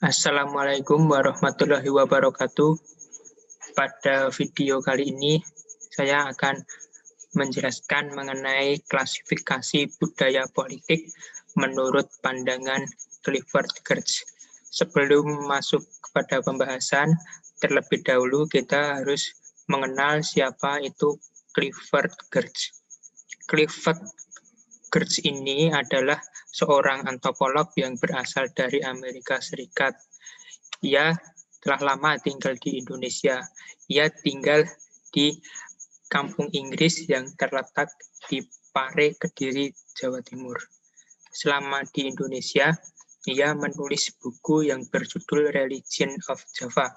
Assalamualaikum warahmatullahi wabarakatuh. Pada video kali ini, saya akan menjelaskan mengenai klasifikasi budaya politik menurut pandangan Clifford Geertz. Sebelum masuk kepada pembahasan, terlebih dahulu kita harus mengenal siapa itu Clifford Geertz. Clifford Geertz ini adalah seorang antropolog yang berasal dari Amerika Serikat. Ia telah lama tinggal di Indonesia. Ia tinggal di kampung Inggris yang terletak di Pare, Kediri, Jawa Timur. Selama di Indonesia, ia menulis buku yang berjudul Religion of Java.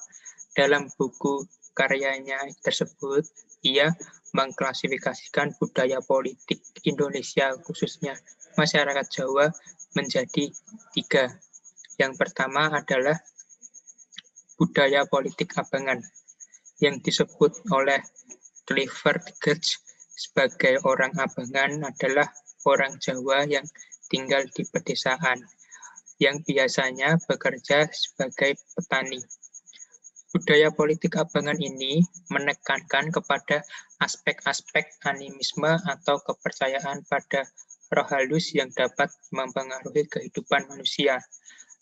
Dalam buku karyanya tersebut, ia mengklasifikasikan budaya politik Indonesia, khususnya masyarakat Jawa, menjadi 3. Yang pertama adalah budaya politik abangan, yang disebut oleh Clifford Geertz sebagai orang abangan adalah orang Jawa yang tinggal di pedesaan, yang biasanya bekerja sebagai petani. Budaya politik abangan ini menekankan kepada aspek-aspek animisme atau kepercayaan pada roh halus yang dapat mempengaruhi kehidupan manusia.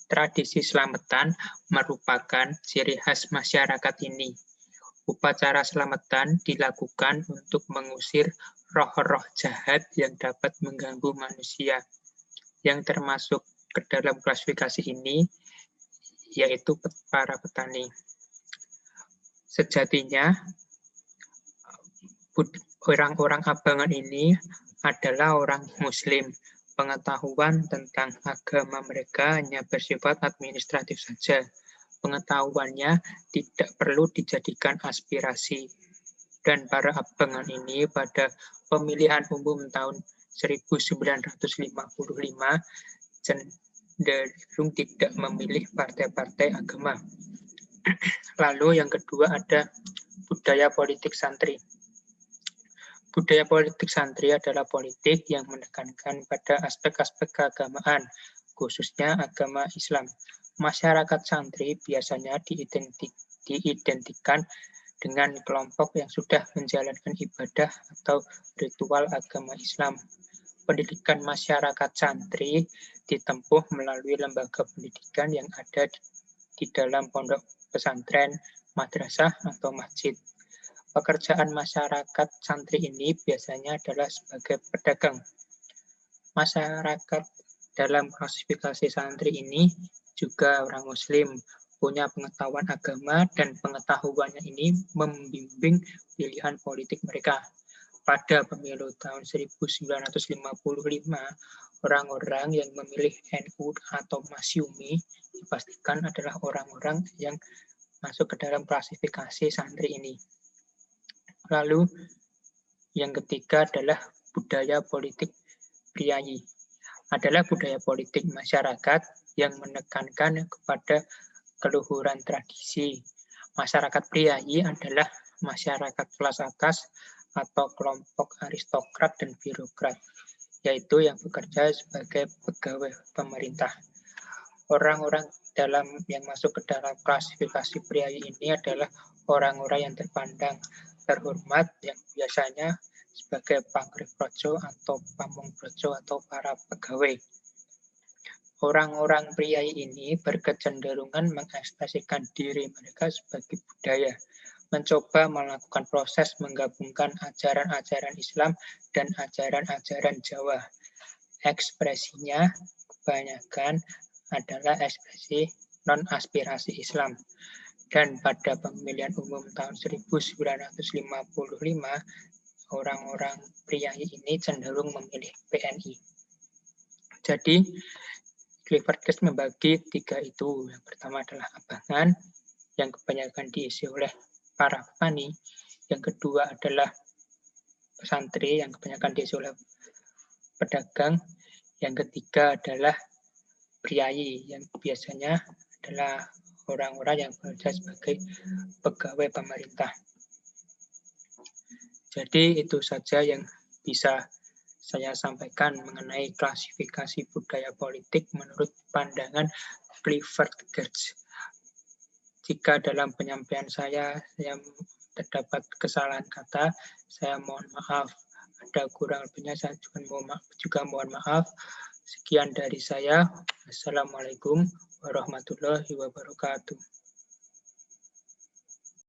Tradisi selamatan merupakan ciri khas masyarakat ini. Upacara selamatan dilakukan untuk mengusir roh-roh jahat yang dapat mengganggu manusia. Yang termasuk ke dalam klasifikasi ini yaitu para petani. Sejatinya, orang-orang abangan ini adalah orang Muslim. Pengetahuan tentang agama mereka hanya bersifat administratif saja. Pengetahuannya tidak perlu dijadikan aspirasi. Dan para abangan ini pada pemilihan umum tahun 1955 cenderung tidak memilih partai-partai agama. Lalu yang kedua ada budaya politik santri. Budaya politik santri adalah politik yang menekankan pada aspek-aspek keagamaan, khususnya agama Islam. Masyarakat santri biasanya diidentikan dengan kelompok yang sudah menjalankan ibadah atau ritual agama Islam. Pendidikan masyarakat santri ditempuh melalui lembaga pendidikan yang ada di dalam pondok pesantren, madrasah, atau masjid. Pekerjaan masyarakat santri ini biasanya adalah sebagai pedagang. Masyarakat dalam klasifikasi santri ini juga orang Muslim, punya pengetahuan agama, dan pengetahuannya ini membimbing pilihan politik mereka. Pada pemilu tahun 1955, orang-orang yang memilih NU atau Masyumi dipastikan adalah orang-orang yang masuk ke dalam klasifikasi santri ini. Lalu yang ketiga adalah budaya politik priayi. Adalah budaya politik masyarakat yang menekankan kepada keluhuran tradisi. Masyarakat priayi adalah masyarakat kelas atas atau kelompok aristokrat dan birokrat, yaitu yang bekerja sebagai pegawai pemerintah. Orang-orang yang masuk ke dalam klasifikasi priayi ini adalah orang-orang yang terpandang terhormat, yang biasanya sebagai panggriprodjo atau pamungprojo atau para pegawai. Orang-orang priayi ini berkecenderungan mengekspresikan diri mereka sebagai budaya, mencoba melakukan proses menggabungkan ajaran-ajaran Islam dan ajaran-ajaran Jawa. Ekspresinya kebanyakan adalah ekspresi non-aspirasi Islam. Dan pada pemilihan umum tahun 1955, orang-orang priayi ini cenderung memilih PNI. Jadi, Clifford Geertz membagi 3 itu. Yang pertama adalah abangan, yang kebanyakan diisi oleh para petani. Yang kedua adalah santri, yang kebanyakan diisi oleh pedagang. Yang ketiga adalah priayi, yang biasanya adalah orang-orang yang bekerja sebagai pegawai pemerintah. Jadi itu saja yang bisa saya sampaikan mengenai klasifikasi budaya politik menurut pandangan Clifford Geertz. Jika dalam penyampaian saya terdapat kesalahan kata, saya mohon maaf. Ada kurang lebihnya saya juga mohon maaf. Sekian dari saya. Assalamualaikum warahmatullahi wabarakatuh.